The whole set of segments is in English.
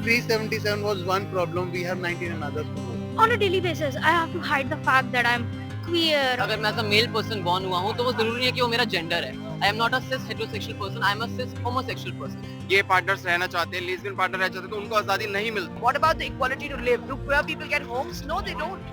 377 was one problem, we have 19 another. On a daily basis, I have to hide the fact that I'm queer. अगर मैं as a male person born हुआ हूँ तो वो जरूरी नहीं है कि वो मेरा gender है. I am not a cis heterosexual person. I am a cis homosexual person. Gay partners रहना चाहते हैं, lesbian partner रहना चाहते हैं तो उनको आज़ादी नहीं मिलती. What about the equality to live? Do queer people get homes? No, they don't.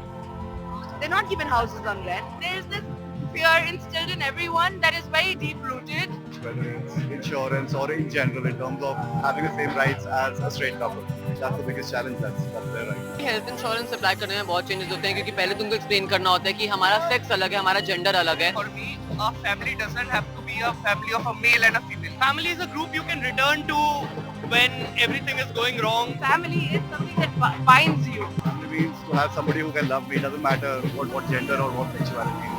They're not given houses on rent. There's this fear instilled in everyone that is very deep-rooted. Whether it's insurance or in general in terms of having the same rights as a straight couple. That's the biggest challenge that's there right now. Health insurance apply करने में बहुत changes होते हैं क्योंकि पहले तुमको explain करना होता है कि हमारा सेक्स अलग है, हमारा जेंडर अलग है. For me, a family doesn't have to be a family of a male and a female. Family is a group you can return to when everything is going wrong. Family is something that binds you. It means to have somebody who can love me. It doesn't matter what gender or what sexuality.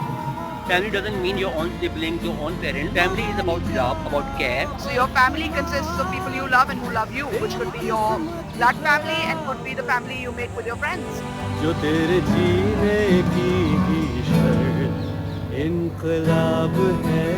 Family doesn't mean your own siblings, your own parents. Family is about love, about care. So your family consists of people you love and who love you, which could be your blood family and could be the family you make with your friends. जो तेरे जीने की ही शर्त इनकलाब है.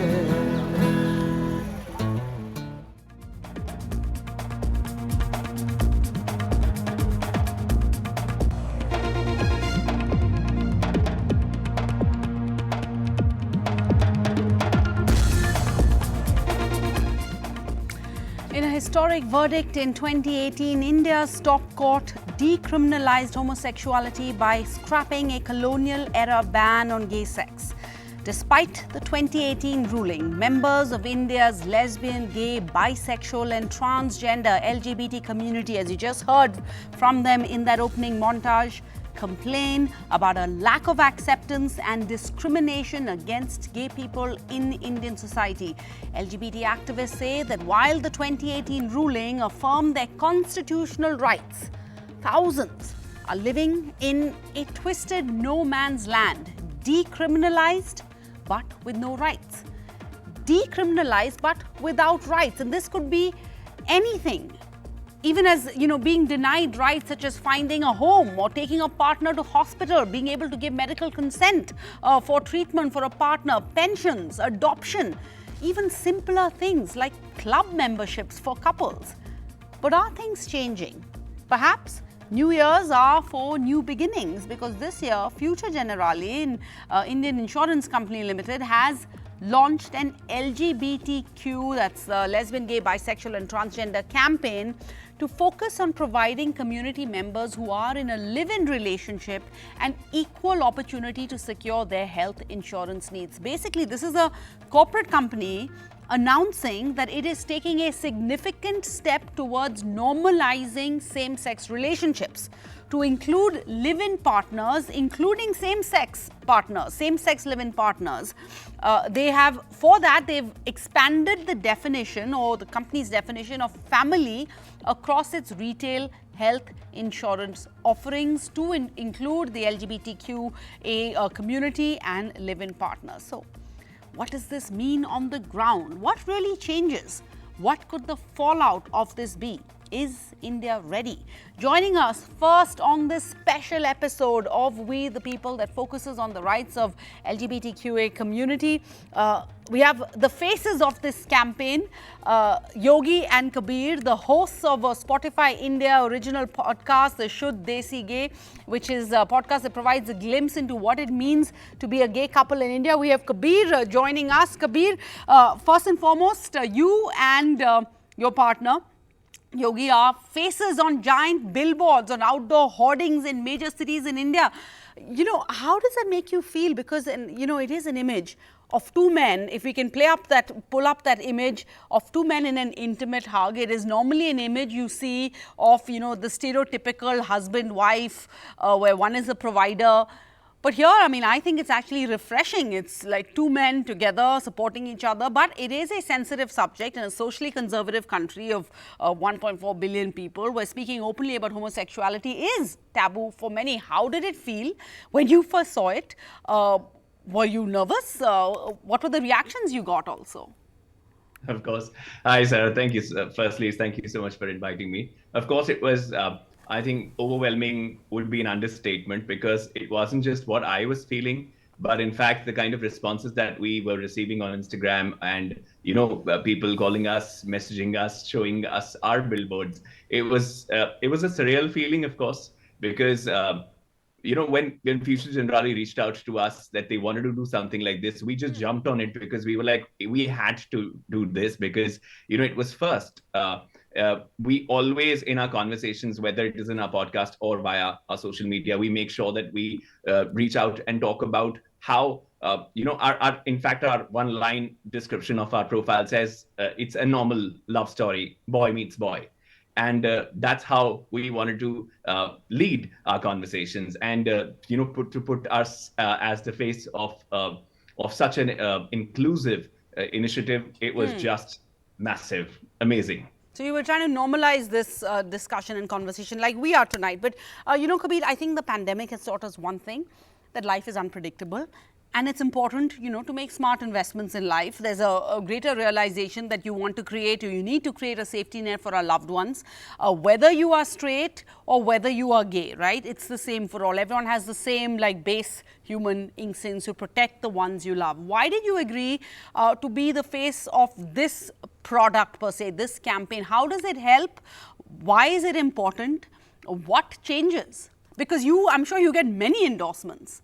In a historic verdict in 2018, India's top court decriminalized homosexuality by scrapping a colonial-era ban on gay sex. Despite the 2018 ruling, members of India's lesbian, gay, bisexual and transgender LGBT community, as you just heard from them in that opening montage, complain about a lack of acceptance and discrimination against gay people in Indian society. LGBT activists say that while the 2018 ruling affirmed their constitutional rights, thousands are living in a twisted no man's land, decriminalized but with no rights. Decriminalized but without rights. And this could be anything. Even as, being denied rights such as finding a home or taking a partner to hospital, being able to give medical consent for treatment for a partner, pensions, adoption, even simpler things like club memberships for couples. But are things changing? Perhaps New Years are for new beginnings because this year, Future Generali, Indian Insurance Company Limited, has launched an LGBTQ, that's lesbian, gay, bisexual and transgender campaign to focus on providing community members who are in a live-in relationship an equal opportunity to secure their health insurance needs. Basically, this is a corporate company announcing that it is taking a significant step towards normalizing same-sex relationships to include live-in partners, including same-sex partners, same-sex live-in partners. For that, they've expanded the definition or the company's definition of family across its retail health insurance offerings to include the LGBTQIA community and live-in partners. So, what does this mean on the ground? What really changes? What could the fallout of this be? Is India ready? Joining us first on this special episode of We the People that focuses on the rights of LGBTQA community, we have the faces of this campaign, Yogi and Kabir, the hosts of a Spotify India original podcast, the Shuddh Desi Gay, which is a podcast that provides a glimpse into what it means to be a gay couple in India. We have Kabir joining us. Kabir, first and foremost, you and your partner, Yogi, are faces on giant billboards, on outdoor hoardings in major cities in India. How does that make you feel? Because, it is an image of two men. If we can pull up that image of two men in an intimate hug, it is normally an image you see of, the stereotypical husband-wife, where one is a provider. But here, I think it's actually refreshing. It's like two men together supporting each other. But it is a sensitive subject in a socially conservative country of 1.4 billion people, where speaking openly about homosexuality is taboo for many. How did it feel when you first saw it? Were you nervous? What were the reactions you got also? Of course. Hi, Sarah. Thank you. Firstly, thank you so much for inviting me. Of course, it was... I think overwhelming would be an understatement because it wasn't just what I was feeling. But in fact, the kind of responses that we were receiving on Instagram and, people calling us, messaging us, showing us our billboards, it was a surreal feeling, of course, because when Future Generali reached out to us that they wanted to do something like this, we just jumped on it because we were like, we had to do this because it was first. We always, in our conversations, whether it is in our podcast or via our social media, we make sure that we reach out and talk about how our in fact our one line description of our profile says it's a normal love story, boy meets boy. And that's how we wanted to lead our conversations, and put us as the face of such an inclusive initiative. It was just massive, amazing. So you were trying to normalize this discussion and conversation like we are tonight. But, Kabir, I think the pandemic has taught us one thing, that life is unpredictable. And it's important, to make smart investments in life. There's a greater realization that you want to create, or you need to create a safety net for our loved ones, whether you are straight or whether you are gay, right? It's the same for all. Everyone has the same base human instincts to protect the ones you love. Why did you agree to be the face of this product per se, this campaign? How does it help? Why is it important? What changes? Because I'm sure you get many endorsements.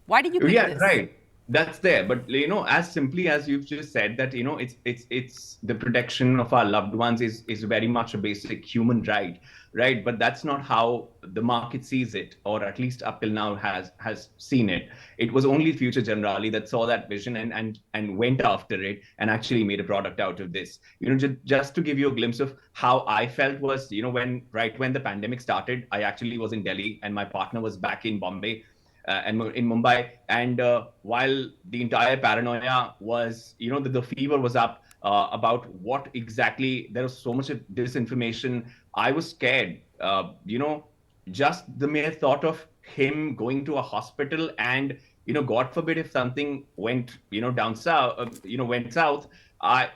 Why did you pick this? Right. That's there. But, as simply as you've just said that, it's the protection of our loved ones is very much a basic human right. Right. But that's not how the market sees it, or at least up till now has seen it. It was only Future Generali that saw that vision and went after it and actually made a product out of this. Just to give you a glimpse of how I felt was, when the pandemic started, I actually was in Delhi and my partner was back in Bombay. And in Mumbai, and while the entire paranoia was, the fever was up about what exactly, there was so much disinformation. I was scared, just the mere thought of him going to a hospital and, God forbid if something went, down south, went south, I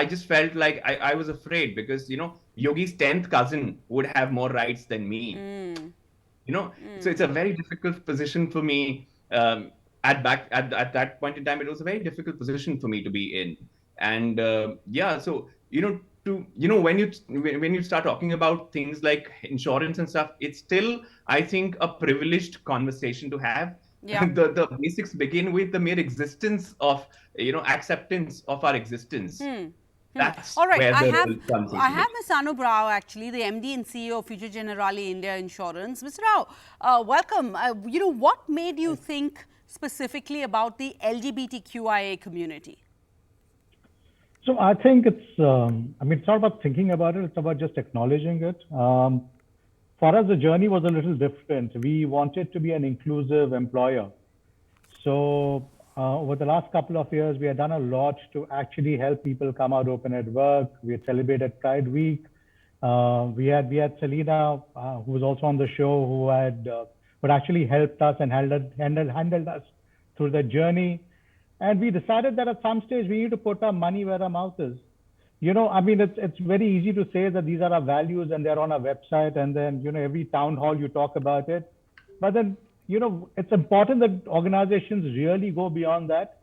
just felt like I was afraid because, Yogi's 10th cousin would have more rights than me. So it's a very difficult position for me. At that point in time, it was a very difficult position for me to be in. And so when you start talking about things like insurance and stuff, it's still, I think, a privileged conversation to have. Yeah. The basics begin with the mere existence of acceptance of our existence. That's all right. where I the have comes Ms. Anup Rao, actually, the MD and CEO of Future Generali India Insurance. Mr. Rao, welcome. What made you think specifically about the LGBTQIA community? So I think it's not about thinking about it, it's about just acknowledging it. For us, the journey was a little different. We wanted to be an inclusive employer. So over the last couple of years, we had done a lot to actually help people come out open at work. We had celebrated Pride Week. We had Selena, who was also on the show, who had actually helped us and handled us through the journey. And we decided that at some stage we need to put our money where our mouth is. It's very easy to say that these are our values and they're on our website, and then every town hall you talk about it. But then it's important that organizations really go beyond that.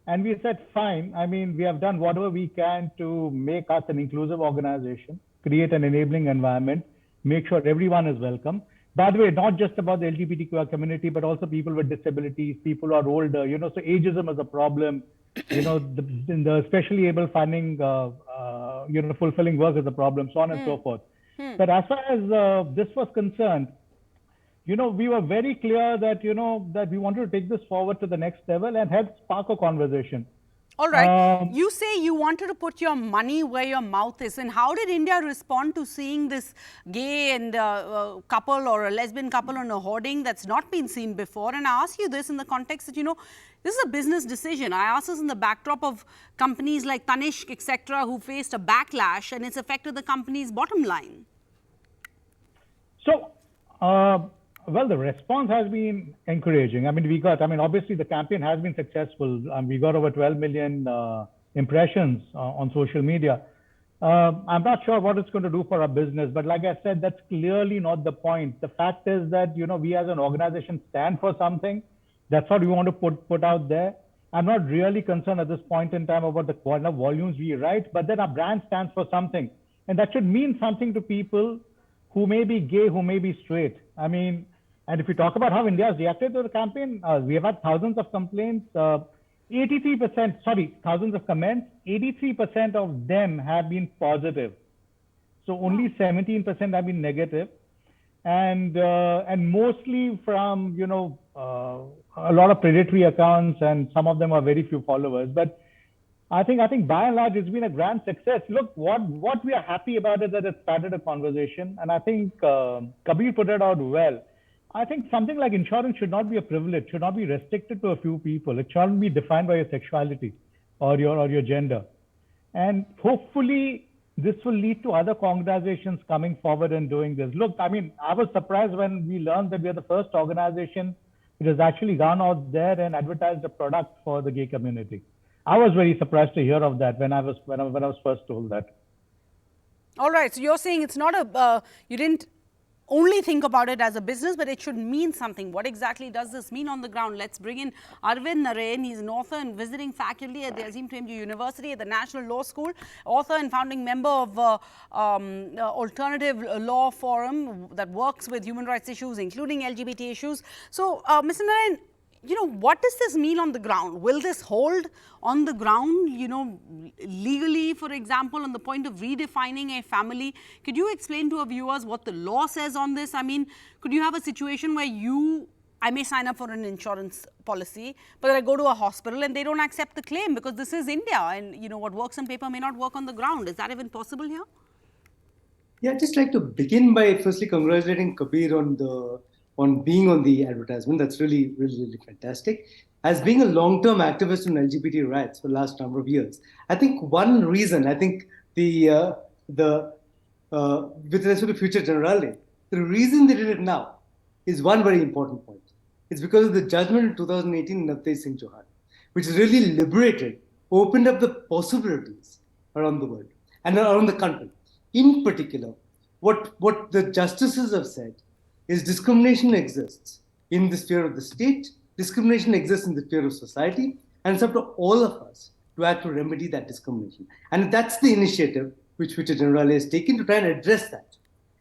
And we said, fine. We have done whatever we can to make us an inclusive organization, create an enabling environment, make sure everyone is welcome. By the way, not just about the LGBTQIA community, but also people with disabilities, people who are older, so ageism is a problem, the specially able finding, fulfilling work is a problem, so on and so forth. But as far as this was concerned, we were very clear that, that we wanted to take this forward to the next level and help spark a conversation. All right. You say you wanted to put your money where your mouth is. And how did India respond to seeing this gay and couple or a lesbian couple on a hoarding that's not been seen before? And I ask you this in the context that, this is a business decision. I ask this in the backdrop of companies like Tanishq, etc., who faced a backlash and it's affected the company's bottom line. So, well, the response has been encouraging. Obviously the campaign has been successful. We got over 12 million impressions on social media. I'm not sure what it's going to do for our business, but like I said, that's clearly not the point. The fact is that, we as an organization stand for something, That's what we want to put out there. I'm not really concerned at this point in time about the quantity of volumes we write, but then our brand stands for something. And that should mean something to people who may be gay, who may be straight. I mean, and if we talk about how India has reacted to the campaign, we have had thousands of complaints, thousands of comments, 83% of them have been positive. So only 17% have been negative. And mostly from, a lot of predatory accounts, and some of them are very few followers. But I think by and large, it's been a grand success. Look, what we are happy about is that it started a conversation. And I think Kabir put it out well. I think something like insurance should not be a privilege, should not be restricted to a few people. It shouldn't be defined by your sexuality or your gender. And hopefully this will lead to other organizations coming forward and doing this. Look, I mean, I was surprised when we learned that we are the first organization which has actually gone out there and advertised a product for the gay community. I was very surprised to hear of that when I was first told that. All right, so you're saying it's not you didn't only think about it as a business, but it should mean something. What exactly does this mean on the ground? Let's bring in Arvind Narain. He's an author and visiting faculty at the Azim Premji University at the National Law School, author and founding member of Alternative Law Forum that works with human rights issues, including LGBT issues. So, Mr. Narain, what does this mean on the ground? Will this hold on the ground, legally, for example, on the point of redefining a family? Could you explain to our viewers what the law says on this? I mean, could you have a situation where I may sign up for an insurance policy, but I go to a hospital and they don't accept the claim because this is India and, what works on paper may not work on the ground. Is that even possible here? Yeah, I'd just like to begin by firstly congratulating Kabir on being on the advertisement. That's really, really, really fantastic. As being a long-term activist on LGBT rights for the last number of years, I think one reason, with respect to future Generali, the reason they did it now is one very important point. It's because of the judgment in 2018 in Navtej Singh Chauhan, which really liberated, opened up the possibilities around the world and around the country. In particular, what the justices have said is discrimination exists in the sphere of the state, discrimination exists in the sphere of society, and it's up to all of us to act to remedy that discrimination. And that's the initiative which Generali has taken to try and address that.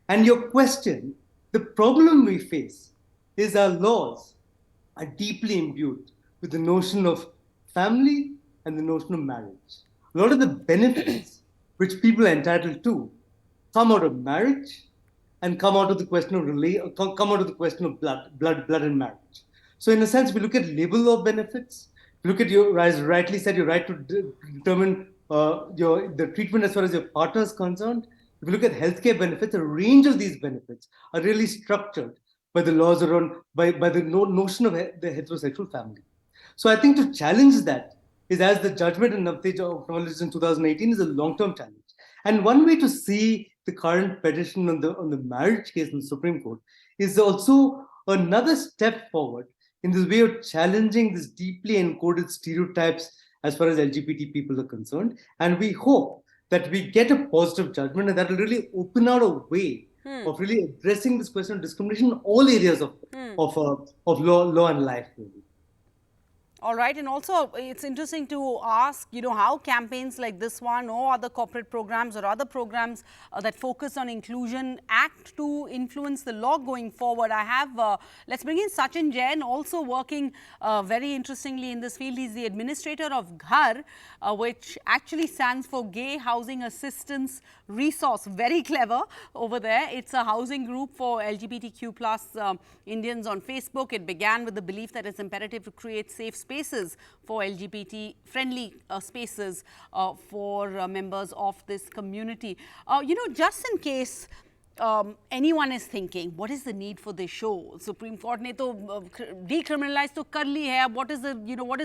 And your question, the problem we face is our laws are deeply imbued with the notion of family and the notion of marriage. A lot of the benefits which people are entitled to come out of marriage and come out of the question of blood and marriage. So in a sense, we look at labor law benefits. We look at as rightly said, your right to determine the treatment as far as your partner is concerned. If you look at healthcare benefits, a range of these benefits are really structured by the laws around by the notion of the heterosexual family. So I think to challenge that is, as the judgment in Navtej acknowledged in 2018, is a long-term challenge. And one way to see the current petition on the marriage case in the Supreme Court is also another step forward in this way of challenging these deeply encoded stereotypes as far as LGBT people are concerned. And we hope that we get a positive judgment and that will really open out a way of really addressing this question of discrimination in all areas of law and life, really. All right, and also it's interesting to ask, how campaigns like this one or other corporate programs or other programs that focus on inclusion act to influence the law going forward. I have, let's bring in Sachin Jain, also working very interestingly in this field. He's the administrator of GHAR, which actually stands for Gay Housing Assistance Resource. Very clever over there. It's a housing group for LGBTQ+ Indians on Facebook. It began with the belief that it's imperative to create safe spaces for LGBT-friendly spaces for members of this community. Just in case anyone is thinking, what is the need for this show? Supreme Court ne to decriminalize to kar li hai. What is the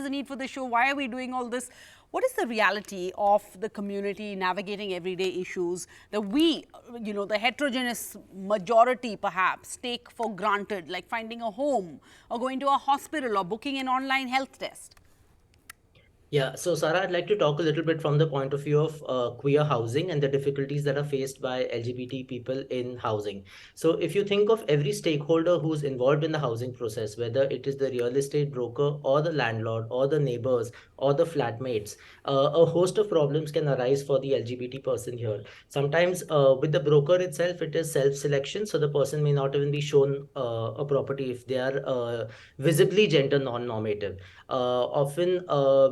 need for this show? Why are we doing all this? What is the reality of the community navigating everyday issues that we, the heterogeneous majority perhaps take for granted, like finding a home or going to a hospital or booking an online health test? Yeah, so Sarah, I'd like to talk a little bit from the point of view of queer housing and the difficulties that are faced by LGBT people in housing. So, if you think of every stakeholder who's involved in the housing process, whether it is the real estate broker or the landlord or the neighbors or the flatmates, a host of problems can arise for the LGBT person here. Sometimes, with the broker itself, it is self-selection, so the person may not even be shown a property if they are visibly gender non-normative. Often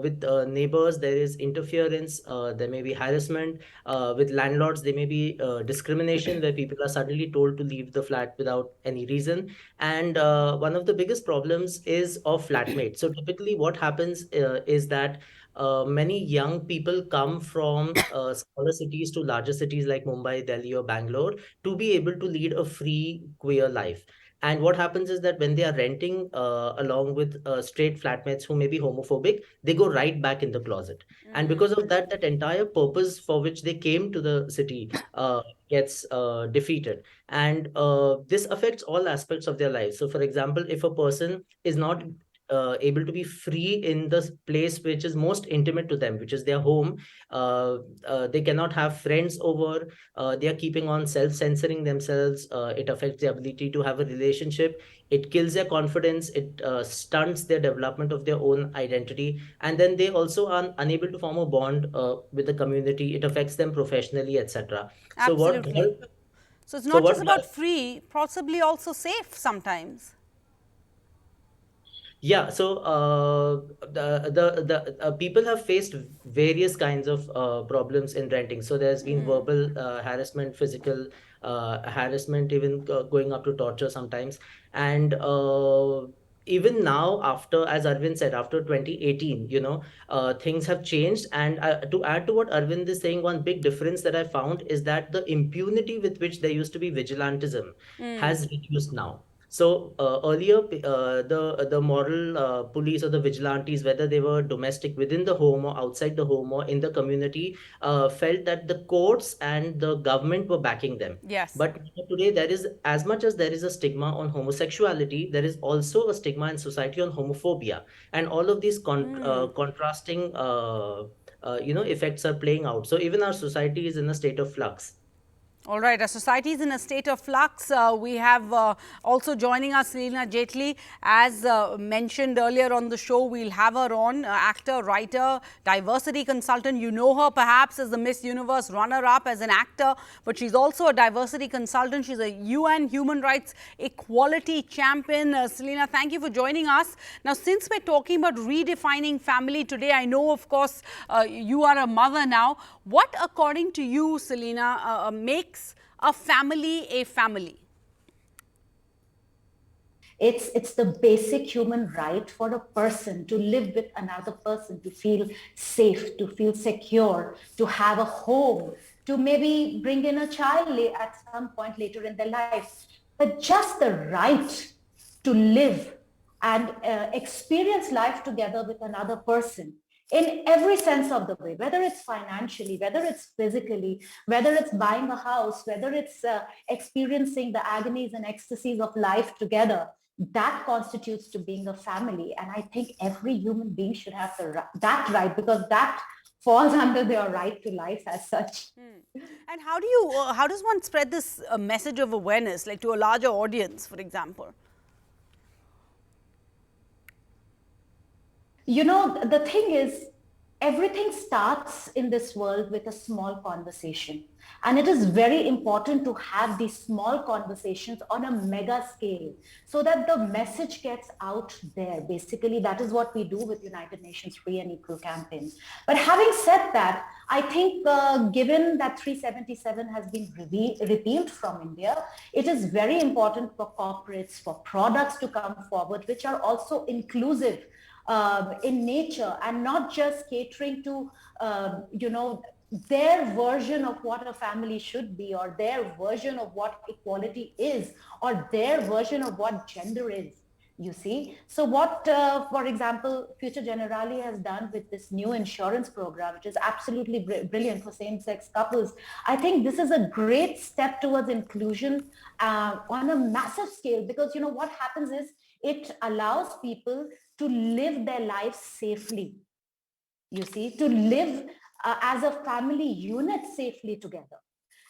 with neighbors, there is interference, there may be harassment. With landlords, there may be discrimination where people are suddenly told to leave the flat without any reason. And one of the biggest problems is of flatmates. So typically what happens is that many young people come from smaller cities to larger cities like Mumbai, Delhi, or Bangalore to be able to lead a free queer life. And what happens is that when they are renting along with straight flatmates who may be homophobic, they go right back in the closet. And because of that, that entire purpose for which they came to the city gets defeated. And this affects all aspects of their life. So, for example, if a person is not able to be free in the place which is most intimate to them, which is their home, they cannot have friends over, they are keeping on self-censoring themselves. It affects their ability to have a relationship. It kills their confidence. It stunts their development of their own identity. And then they also are unable to form a bond with the community. It affects them professionally, etc. So what? Absolutely. So it's So not just what? about free, possibly also safe sometimes. Yeah, so the people have faced various kinds of problems in renting. So there's been verbal harassment, physical harassment, even going up to torture sometimes. And even now, after, as Arvind said, after 2018, things have changed. And to add to what Arvind is saying, one big difference that I found is that the impunity with which there used to be vigilantism has reduced now. So earlier, the moral police or the vigilantes, whether they were domestic within the home or outside the home or in the community, felt that the courts and the government were backing them. Yes. But today, there is, as much as there is a stigma on homosexuality, there is also a stigma in society on homophobia, and all of these contrasting, effects are playing out. So even our society is in a state of flux. All right, our society is in a state of flux. We have also joining us Selina Jaitley. As mentioned earlier on the show, we'll have her on, actor, writer, diversity consultant. You know her perhaps as the Miss Universe runner-up as an actor, but she's also a diversity consultant. She's a UN human rights equality champion. Selina, thank you for joining us. Now, since we're talking about redefining family today, I know, of course, you are a mother now. What, according to you, Selina, makes a family a family? It's the basic human right for a person to live with another person, to feel safe, to feel secure, to have a home, to maybe bring in a child at some point later in their life. But just the right to live and experience life together with another person in every sense of the way, whether it's financially, whether it's physically, whether it's buying a house, whether it's experiencing the agonies and ecstasies of life together, that constitutes to being a family. And I think every human being should have that right, because that falls under their right to life as such. And how does one spread this message of awareness, like to a larger audience, for example? The thing is, everything starts in this world with a small conversation. And it is very important to have these small conversations on a mega scale so that the message gets out there. Basically, that is what we do with United Nations Free and Equal campaign. But having said that, I think given that 377 has been repealed from India, it is very important for corporates, for products to come forward, which are also inclusive in nature and not just catering to, their version of what a family should be, or their version of what equality is, or their version of what gender is, you see. So what, for example, Future Generali has done with this new insurance program, which is absolutely brilliant for same-sex couples. I think this is a great step towards inclusion on a massive scale, because, what happens is it allows people to live their lives safely. you see, to live as a family unit safely together.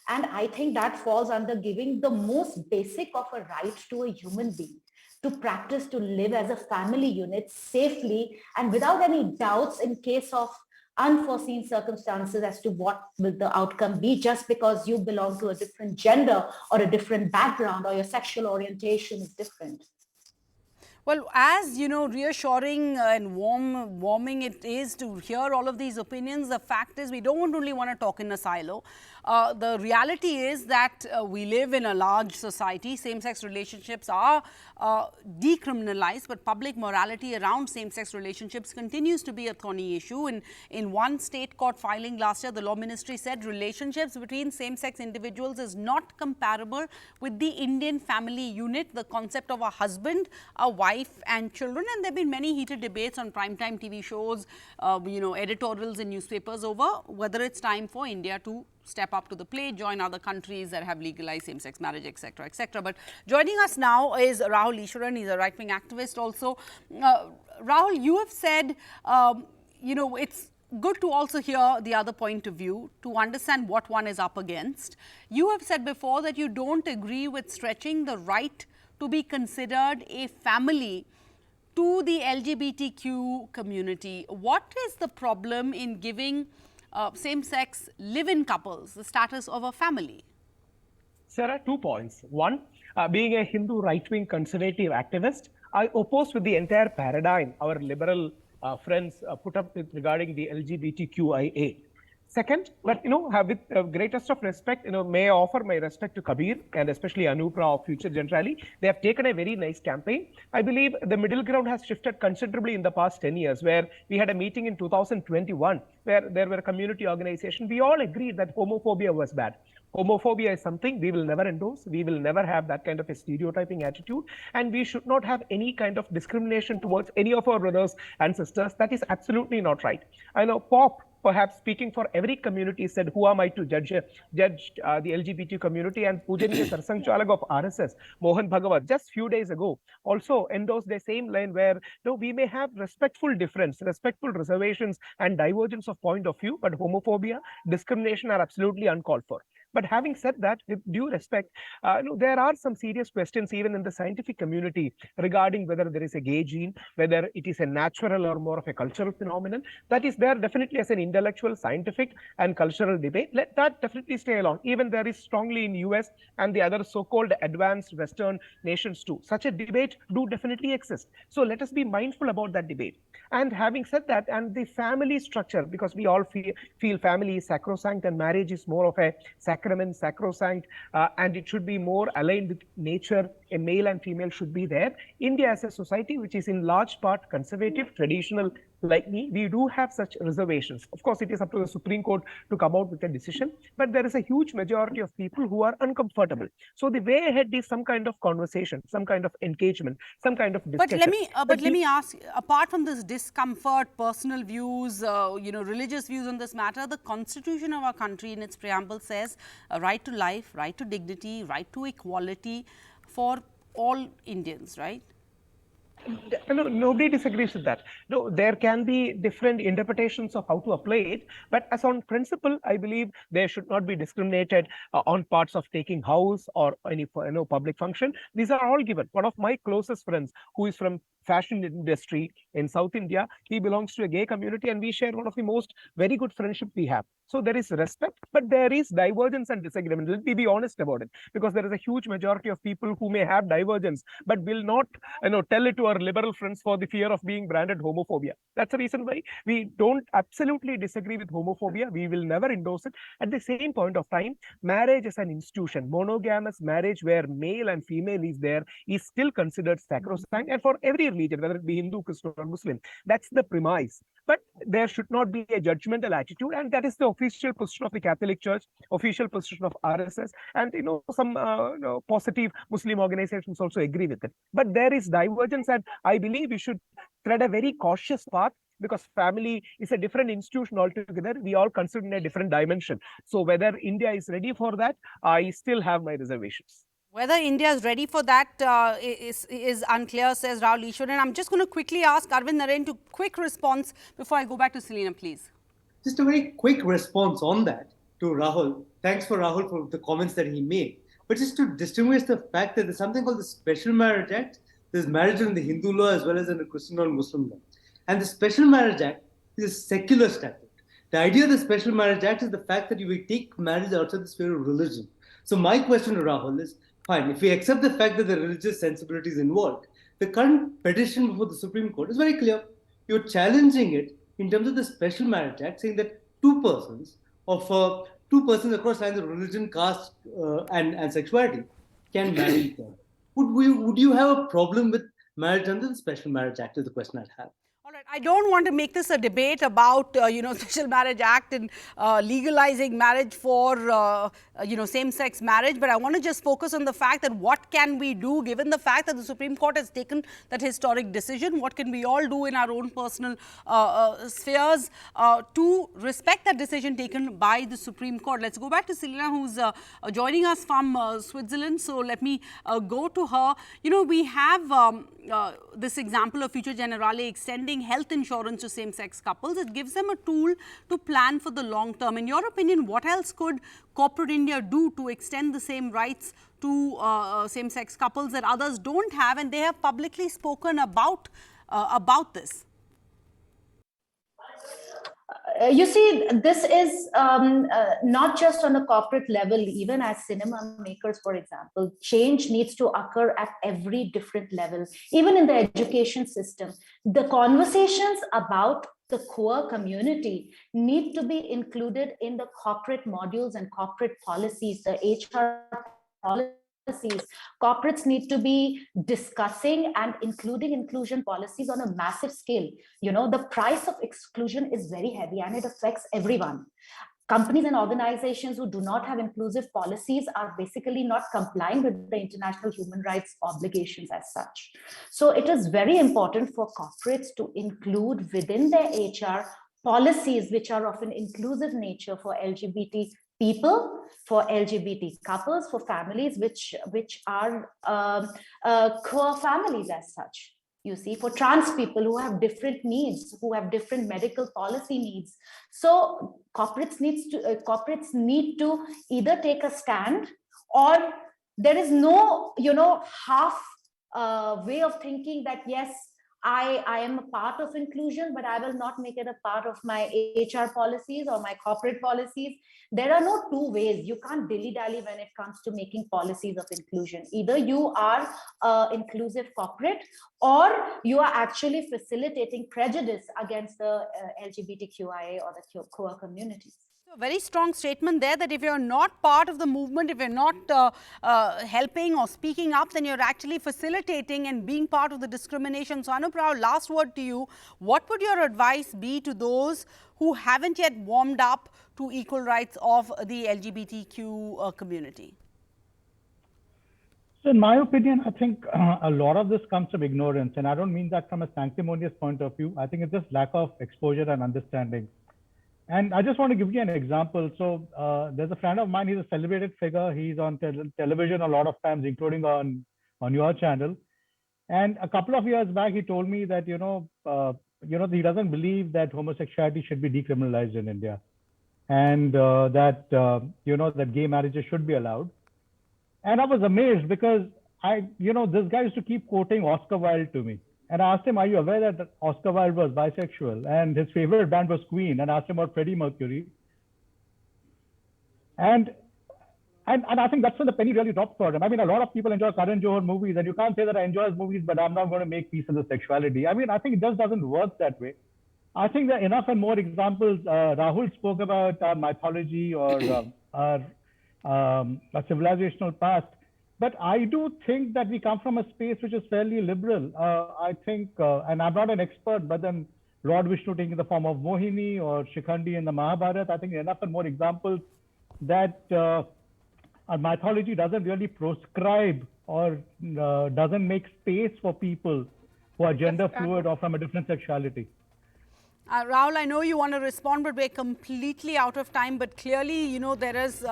And I think that falls under giving the most basic of a right to a human being to practice to live as a family unit safely and without any doubts in case of unforeseen circumstances as to what will the outcome be just because you belong to a different gender or a different background or your sexual orientation is different. Well, as you know, reassuring and warming it is to hear all of these opinions. The fact is, we don't only want to talk in a silo. The reality is that we live in a large society. Same-sex relationships are decriminalized, but public morality around same-sex relationships continues to be a thorny issue. In one state court filing last year, the Law Ministry said relationships between same-sex individuals is not comparable with the Indian family unit, the concept of a husband, a wife and children. And there have been many heated debates on primetime TV shows, editorials in newspapers over whether it's time for India to step up to the plate, join other countries that have legalized same-sex marriage, etc., etc. But joining us now is Rahul Ishwaran. He's a right-wing activist also. Rahul, you have said, it's good to also hear the other point of view to understand what one is up against. You have said before that you don't agree with stretching the right to be considered a family to the LGBTQ community. What is the problem in giving same-sex live-in couples the status of a family? There are 2 points. One, being a Hindu right-wing conservative activist, I oppose with the entire paradigm our liberal friends put up with regarding the LGBTQIA. Second, but with greatest of respect, may I offer my respect to Kabir and especially Anupra of Future Generali. They have taken a very nice campaign. I believe the middle ground has shifted considerably in the past 10 years, where we had a meeting in 2021 where there were community organizations. We all agreed that homophobia was bad. Homophobia is something we will never endorse. We will never have that kind of a stereotyping attitude. And we should not have any kind of discrimination towards any of our brothers and sisters. That is absolutely not right. I know Pop, perhaps speaking for every community, said, who am I to judge the LGBT community? And Pujaniya Sarsang Chalag of RSS, Mohan Bhagavat, just few days ago, also endorsed the same line where we may have respectful difference, respectful reservations and divergence of point of view, but homophobia, discrimination are absolutely uncalled for. But having said that, with due respect, there are some serious questions even in the scientific community regarding whether there is a gay gene, whether it is a natural or more of a cultural phenomenon. That is there definitely as an intellectual, scientific and cultural debate. Let that definitely stay along. Even there is strongly in US and the other so-called advanced Western nations too. Such a debate do definitely exist. So let us be mindful about that debate. And having said that, and the family structure, because we all feel family is sacrosanct and marriage is more of a sacrament, sacrosanct, and it should be more aligned with nature. A male and female should be there. India as a society, which is in large part conservative, traditional, like me, we do have such reservations. Of course, it is up to the Supreme Court to come out with a decision, but there is a huge majority of people who are uncomfortable. So the way ahead is some kind of conversation, some kind of engagement, some kind of discussion. But let me ask, apart from this discomfort, personal views, religious views on this matter, the Constitution of our country in its preamble says a right to life, right to dignity, right to equality for all Indians, right? No, nobody disagrees with that. No, there can be different interpretations of how to apply it, but as on principle, I believe there should not be discriminated on parts of taking house or any public function. These are all given. One of my closest friends, who is from fashion industry in South India, he belongs to a gay community, and we share one of the most very good friendship we have. So there is respect, but there is divergence and disagreement. Let me be honest about it, because there is a huge majority of people who may have divergence, but will not, tell it to our liberal friends for the fear of being branded homophobia. That's the reason why we don't absolutely disagree with homophobia. We will never endorse it. At the same point of time, marriage is an institution. Monogamous marriage where male and female is there is still considered sacrosanct, and for every religion, whether it be Hindu, Christian or Muslim, that's the premise. But there should not be a judgmental attitude, and that is the official position of the Catholic Church, official position of RSS, and some positive Muslim organizations also agree with it. But there is divergence, and I believe we should tread a very cautious path, because family is a different institution altogether. We all consider in a different dimension. So whether India is ready for that, I still have my reservations. Whether India is ready for that is unclear, says Rahul Ishwaran. I'm just going to quickly ask Arvind Naren to quick response before I go back to Selena, please. Just a very quick response on that to Rahul. Thanks for Rahul for the comments that he made. But just to distinguish the fact that there's something called the Special Marriage Act. There's marriage in the Hindu law as well as in the Christian or Muslim law. And the Special Marriage Act is a secular statute. The idea of the Special Marriage Act is the fact that you will take marriage outside the sphere of religion. So my question to Rahul is, fine, if we accept the fact that the religious sensibility is involved, the current petition before the Supreme Court is very clear. You're challenging it in terms of the Special Marriage Act, saying that two persons across lines of religion, caste, and sexuality can marry each other. Would you have a problem with marriage under the Special Marriage Act? Is the question I'd have. All right, I don't want to make this a debate about, Special Marriage Act and legalizing marriage for, same-sex marriage. But I want to just focus on the fact that what can we do, given the fact that the Supreme Court has taken that historic decision? What can we all do in our own personal spheres to respect that decision taken by the Supreme Court? Let's go back to Selena, who's joining us from Switzerland. So let me go to her. We have this example of future Generali extending health insurance to same-sex couples. It gives them a tool to plan for the long term. In your opinion, what else could corporate India do to extend the same rights to same-sex couples that others don't have? And they have publicly spoken about this. You see, this is not just on a corporate level, even as cinema makers, for example, change needs to occur at every different level, even in the education system. The conversations about the queer community need to be included in the corporate modules and corporate policies, the HR policies. Corporates need to be discussing and including inclusion policies on a massive scale. The price of exclusion is very heavy and it affects everyone. Companies and organizations who do not have inclusive policies are basically not complying with the international human rights obligations as such. So it is very important for corporates to include within their HR policies which are of an inclusive nature for LGBT people, for LGBT couples, for families which are queer families as such. You see, for trans people who have different needs, who have different medical policy needs. So corporates need to either take a stand, or there is no, half way of thinking that yes, I am a part of inclusion, but I will not make it a part of my HR policies or my corporate policies. There are no two ways. You can't dilly-dally when it comes to making policies of inclusion. Either you are inclusive corporate, or you are actually facilitating prejudice against the LGBTQIA or the queer communities. A very strong statement there that if you're not part of the movement, if you're not helping or speaking up, then you're actually facilitating and being part of the discrimination. So Anup, last word to you. What would your advice be to those who haven't yet warmed up to equal rights of the LGBTQ community? So in my opinion, I think a lot of this comes from ignorance. And I don't mean that from a sanctimonious point of view. I think it's just lack of exposure and understanding. And I just want to give you an example. So there's a friend of mine, he's a celebrated figure. He's on television a lot of times, including on your channel. And a couple of years back, he told me that, he doesn't believe that homosexuality should be decriminalized in India. And that gay marriages should be allowed. And I was amazed because this guy used to keep quoting Oscar Wilde to me. And I asked him, are you aware that Oscar Wilde was bisexual? And his favorite band was Queen. And I asked him about Freddie Mercury. And I think that's when the penny really dropped for him. I mean, a lot of people enjoy Karan Johar movies. And you can't say that I enjoy his movies, but I'm not going to make peace with the sexuality. I mean, I think it just doesn't work that way. I think there are enough and more examples. Rahul spoke about our mythology or our civilizational past. But I do think that we come from a space which is fairly liberal. I think, and I'm not an expert, but then Lord Vishnu taking the form of Mohini or Shikhandi in the Mahabharata, I think enough and more examples that our mythology doesn't really proscribe or doesn't make space for people who are gender fluid or from a different sexuality. Rahul, I know you want to respond, but we're completely out of time. But clearly, you know, there is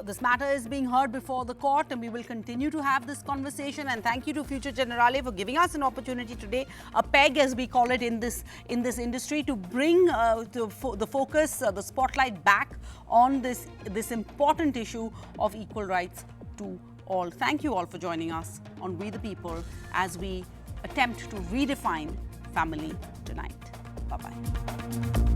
this matter is being heard before the court, and we will continue to have this conversation. And thank you to Future Generali for giving us an opportunity today, a peg as we call it in this industry, to bring the focus, the spotlight back on this important issue of equal rights to all. Thank you all for joining us on We the People as we attempt to redefine family tonight. Bye-bye.